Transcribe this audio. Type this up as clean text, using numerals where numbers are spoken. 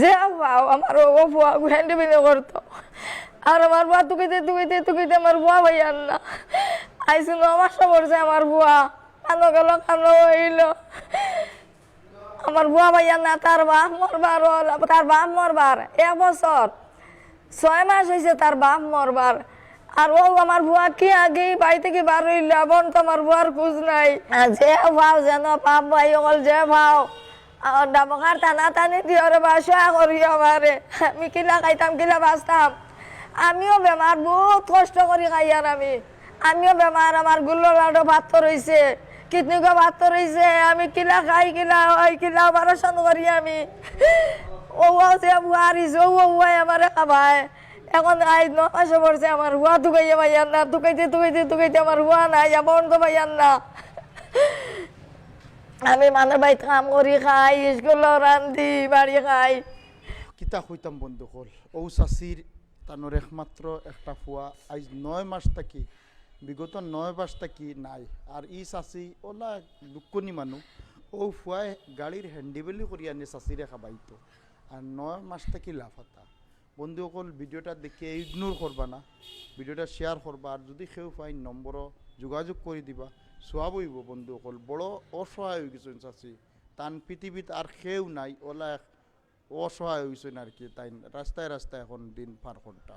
যে ভাও আমার ও বুয়া হ্যান্ডি বিনে করতো আর আমার বুয়া তুকিতে আমার বুয়া ভাইয়ার না আইসি 9 মাস পড়ছে আমার বুয়া কানো গেল কানো হইল আমার বুয়া ভাইয়ার না তার বাপ মরবার 1 বছর 6 মাস হয়েছে তার বাপ মরবার আর ও আমার বুয়া কি আগে বাড়ি থেকে বার হইল বোন তো আমার বুয়ার খোঁজ নাই যে ভাও যেন পাপ ভাই অকল যে ভাও ডাবখার টানা টানি দিওরে বাসা করি আমারে আমি কিলা খাইতাম কিলা বাঁচতাম আমিও বেমার বহুত কষ্ট করি খাই আর আমিও বেমার আমার গুল্লো লাডো ভাত রয়েছে কিডনিকে ভাত রয়েছে আমি কিলা খাই কিলা হয় কিলা অপারেশন করি আমি ও যে বুয়ারিস ও আমারে খাবায় এখন 9 মাসে পড়ছে আমার হুয়া তুকাইয়া ভাইয়ার না তুকাইতে আমার হুয়া নাই যাবন তো ভাইয়ার না আমি মানুষ বাড়িতে কাম করি খাই স্কুল রান্ধি বাড়ি খাই কিতা হইতাম বন্ধু হল ও চাষির তানোর একমাত্র একটা ফুয়া আজ 9 মাস থাকি বিগত 9 মাস থাকি নাই আর ই চাষি ওলা দুঃখনি মানুষ ও ফুয়াই গাড়ির হ্যান্ডিবেলি করি আনি চাষিরে খাবাইতো আর 9 মাস থাকি লাফাতা বন্ধুসকল ভিডিওটা দেখে ইগনোর করবা না ভিডিওটা শেয়ার করবা আর যদি কেউ ফাইন নম্বরও যোগাযোগ করে দিবা সোয়া বইব বন্ধুসকল বড় অসহায় হয়ে গেছেন চাষি তান পৃথিবীত আর কেউ নাই ওলা অসহায় হয়েছেন আর কি তাই রাস্তায় রাস্তায় এখন দিন পার ঘন্টা